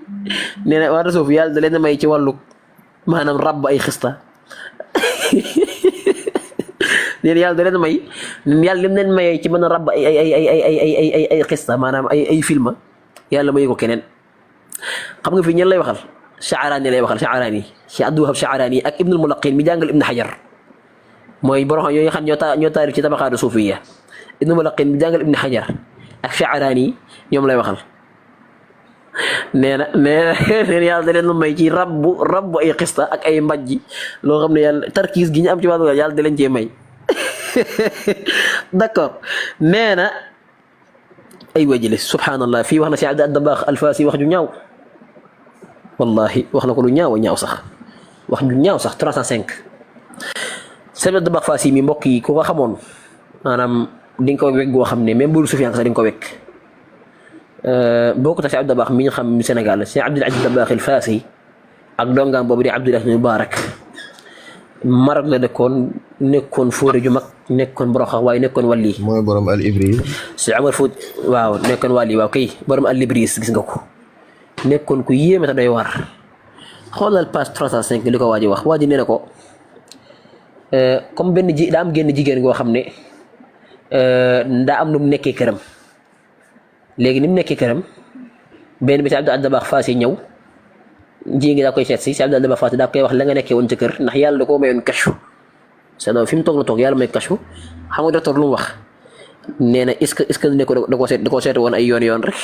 nee na war a suuf yàlla da leen a may ci wàllu maanaam rab ay xista nee na yàlla da leen a may yàlla lim leen mayee ci mën a rab ay xista maanaam ay film yàlla mayu ko keneen xam nga fii ñen lay waxal Sha'rani lay waxal Sha'rani Cheikh Abdou Wahab Sha'rani ak Ibnul Mulaqin mi jàngal Ibn Hajar mooy borom xam yooyu xam ñoo taarif ci tabaqaatu suufiya Ibnul Mulaqin mi jàngal Ibn Hajar ak Sha'rani ñoom lay waxal nee na yàlla da leen may ci rabbu ay xista ak ay mbajji loo xam ne yàlla tarkiis gi ñu am ci wàllu yàlla da leen cee may d'accord nee na ay wajile subhanallah fii wax na si Abd Dabakh Alfasi wax ju ñaaw wallahi wax na ko lu ñaaw sax wax ju ñaaw sax 305 Sëñ Abd Dabakh Alfasi mi mbokk yi ku ko xamoon maanaam di nga ko wekk goo xam ne même bu Sufyaan sax di nga ko wekk boo ko tax si Abd Dabakh mi ñu xam Sénégal Sëñ Abdul Aziz Dabakh Alfasi ak dongaam boobu di Abdullah ibn Mubarak Maroc la nekkoon fóore ju mag nekkoon boroxa waaye nekkoon wàlli mooy borom al Ibris si Amar Fouti waaw nekkoon wàlli waaw kay borom al Ibris gis nga ko nekkoon ku yéeme te doy war xoolal page 305 li ko waa ji wax waa ji nee na ko comme daa am génn jigéen goo xam ne daa am nu mu nekkee këram léegi ni mu nekkee këram benn bi si Abdou Dabakh Fassi ñëw ji ngi daa koy seet si Abdou Dabakh Fassi daa koy wax la nga nekkee woon ca kër ndax yàlla da koo mayoon kashfu c'est donc fi mu toog na toog yàlla may kashfu xam nga docteur lu mu wax nee na est-ce que ne ko da koo seet woon ay yoon rek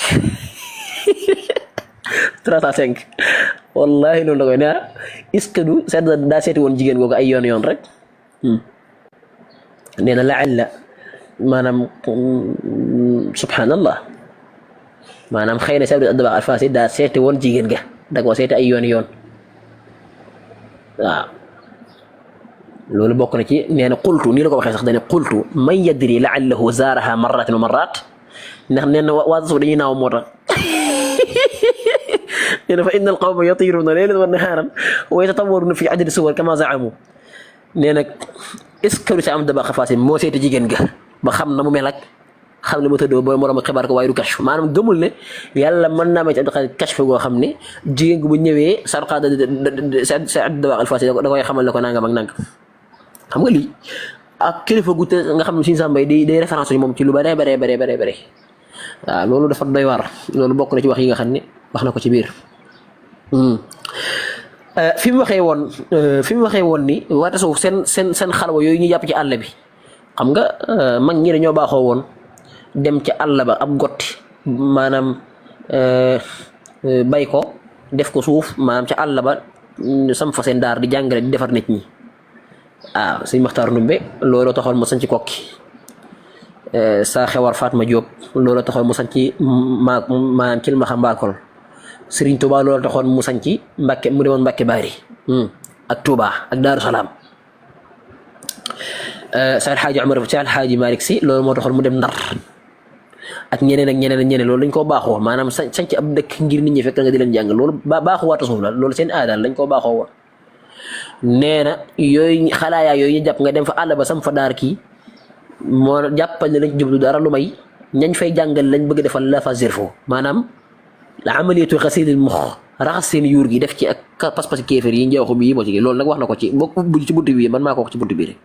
305 wallahi noonu la koy nee est-ce que du daa seeti woon jigéen googu ay yoon rek nee na laalla maanaam subhanallah maanaam xëy na si Abdou Dabakh Alfasi daa seeti woon jigéen ga da koo seeti ay yoon waaw loolu bokk na ci nee na qultu nii la ko waxee sax dañu qultu man yadri la'allahu zaaraha marratin wa marrat ndax nee na waa suuf dañuy naaw moo tax nee na fa inna al qawma yatiruna laylan wa naharan wa yatatawwaruna fi adadi suwar kama za'amu nee na est-ce que si Abdou Dabakh Alfasi moo seeti jigéen ga ba xam na mu mel ak xam ne mu tëddoo booy moroom ak xibaar ko waaye du kashf maanaam gëmul ne yàlla mën naa may ci Abdou kashf goo xam ne jigéen gu bu ñëwee sarqa sa Abdou Dabakh Alfasi da koy xamal ne ko nangam ak nangam xam nga lii ak kilifa gu te nga xam ne suñu sàmbay day référence moom ci lu bare waaw loolu dafa doy war loolu bokk na ci wax yi nga xam ne wax na ko ci biir fi mu waxee woon ni waa tasawuf seen xalwa yooyu ñu jàpp ci àll bi xam nga mag ñi dañoo baaxoo woon dem ca àll ba ab gotti maanaam bay ko def ko suuf maanaam ca àll ba sam fa seen daar di jàngale di defar nit ñi waaw Sëñ Maxtaar Ndumbe looloo taxoon mu sañ ci kokki saa xewar Fatma Diop looloo taxoon mu sañ ci maanaam ci Maxa Mbakol Sëriñ Tuubaa looloo taxoon mu sañ ci Mbàkke mu demoon Mbàkke Baari ak Tuubaa ak Daaru Salaam Seex Alxaaji Umar Seex Alxaaji Malik Si loolu moo taxoon mu dem Ndar ak ñeneen ak ñeneen ak ñeneen loolu dañ koo baaxoo maanaam sañ ci ab dëkk ngir nit ñi fekk nga di leen jàng loolu baaxu waa tasawuf la loolu seen aadaal lañ koo baaxoo woon nee na yooyu xalaayaa yooyu ñu jàpp nga dem fa àll ba sam fa daar kii moo jàppal ne lañ ci jublu dara lu may ñañ fay jàngal lañ bëgg defal la fa zirfo maanaam la amaliyatu xasilil mux raxas seen yuur gi def ci ak pas-pas kéeféer yi njeexu bi moo ci loolu nag wax na ko ci bokk ci buntu bi man maa ko wax ci buntu bi rek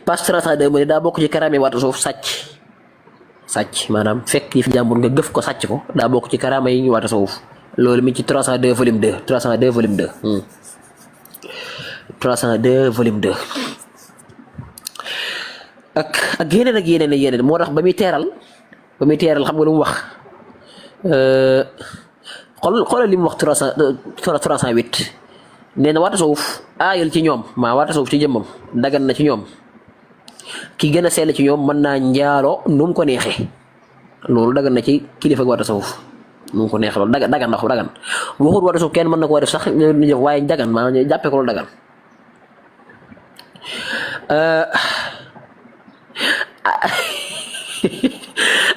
page 32 mu ne daa bokk ci karaame waata suuf sàcc maanaam fekk yi fi jàmbur nga gëf ko sàcc ko daa bokk ci karaama yi ñu waata suuf loolu mi ci 302 volume 2 302 volume 2 302 volume 2 ak yeneen ak yeneen moo tax ba muy teeral xam nga lu mu wax xoolal li mu wax 308 nee na waata suuf aayal ci ñoom maa waata suuf ci jëmmam dagan na ci ñoom ki gën a sell ci ñoom mën naa njaaloo nu mu ko neexee loolu dagan na ci kilifa gi waata suuf nu mu ko neexee loolu dagan na ko dagan waxut waata suuf kenn mën na koo def sax waaye dagan maanaam jàppee ko loolu dagan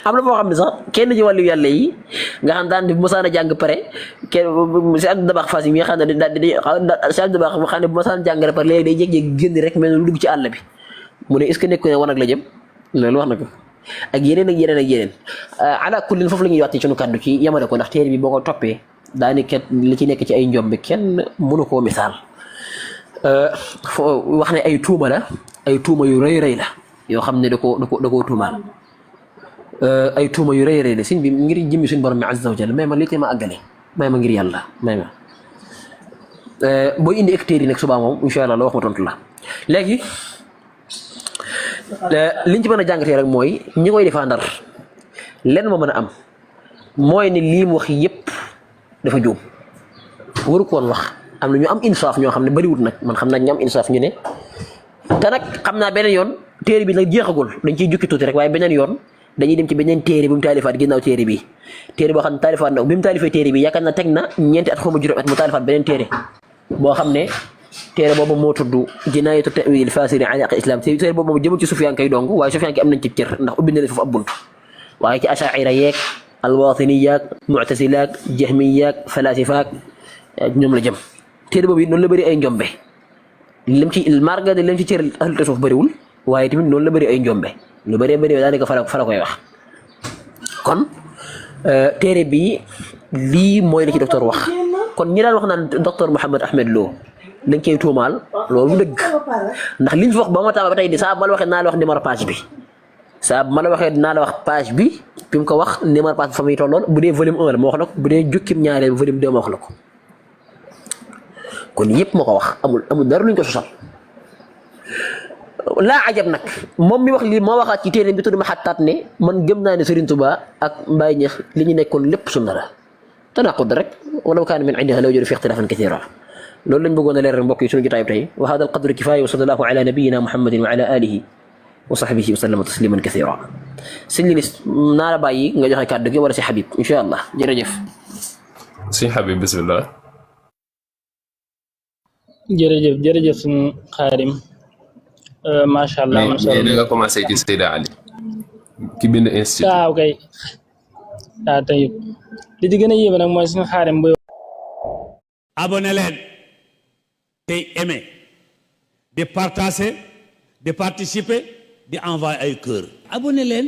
am na boo xam ne sax kenn ci wàllu yàlla yi nga xam daan bu mosaan a jàng pare kenn si ak dabax fas yi mi nga xam ne si ak dabax xam ne bu mosaan jàngale pare léegi day jékki-jékki génn rek mel ne lu dugg ci àll bi mu ne est-ce que nekku ne wanag la jëm loolu wax na ko ak yeneen ala kullin foofu la ñuy waxti sunu kàddu ci yamale ko ndax téere bi boo ko toppee daani ket li ci nekk ci ay njombe kenn mënu koo misaal wax ne ay tuuma la ay tuuma yu rëy la yoo xam ne da koo tuumaal ay tuuma yu rëy la sëñ bi ngir jëmmi suñu borom mi azza wa jalla may ma li tee ma àggale may ma ngir yàlla may ma booy indi hectares yi nag subaa moom incha allah la wax ma tontu la léegi liñ ci mën a jàngatee rek mooy ñi koy defaa Ndar lenn ma mën a am mooy ne lii mu wax yëpp dafa juum waru ko woon wax am na ñu am insaaf ñoo xam ne bariwut nag man xam naa ñu am insaaf ñu ne te nag xam naa beneen yoon téere bi nag jeexagul dañ ciy jukki tuuti rek waaye beneen yoon dañuy dem ci beneen téere bi mu taalifaat ginnaaw téere bi téere boo xam ne taalifaat na bi mu taalifee téere bi yaakaar na teg na ñeenti at xawma juróom at mu taalifaat beneen téere boo xam ne téere boobu moo tudd jinaayatu ta'wil fasiri ala aqi islam téere boobu moom jëmul ci sufyaan kay dong waaye sufyaan ki am nañ ci cër ndax ubbi na leen foofu ab bunt waaye ci asaira yeeg alwatiniyaak mu'tasilaak jahmiyaak falasifaak ñoom la jëm téere boobu it noonu la bëri ay njombe lim ci marga de lim ci cër ahlu tasawuf bëriwul waaye tamit noonu la bëri ay njombe lu bëree bëri daanaka fa la koy wax kon téere bi lii mooy li ci docteur wax kon ñi daan wax naan docteur Mouhamed Ahmed Lo dañ koy tuumaal loolu dëgg ndax liñ fi wax ba ma taaba ba tey di saa ma la waxee naa la wax numéro page bi saa ma la waxee dinaa la wax page bi mu ko wax numéro page bi fa muy tolloon bu dee volume 1 la ma wax la ko bu dee jukkim ñaareel volume 2 ma wax la ko kon yëpp ma ko wax amul dara luñ ko sosal laa ajab nag moom mi wax lii moo waxaat ci téere bi tudd ma xattaat ne man gëm naa ne Serigne Touba ak Baye Niass li ñu nekkoon lépp sunna la tanaqud rek walaw kaana min indiha law jadu fi ixtilaafan kasiira loolu lañ bëggoon a leeral mbokk yi suñu jotaay bi tey wa hada al qadru kifaaya wa sallallahu ala nabiyyina muhammadin wa ala alihi wa sahbihi wa sallama tasliman kasiira sëñ Linis naa la bàyyi nga joxe kàddu gi wala si Habib incha allah jërëjëf. si Habib bismillah. jërëjëf suñu xaarim macha allah. mais nga commencé ci Seyda Ali ki bind institut. waaw kay waaw tey li ci gën a yéeme nag mooy suñu xaarim bu abonné leen tey aimé di partager di participer di envoyer ay cœur abonné leen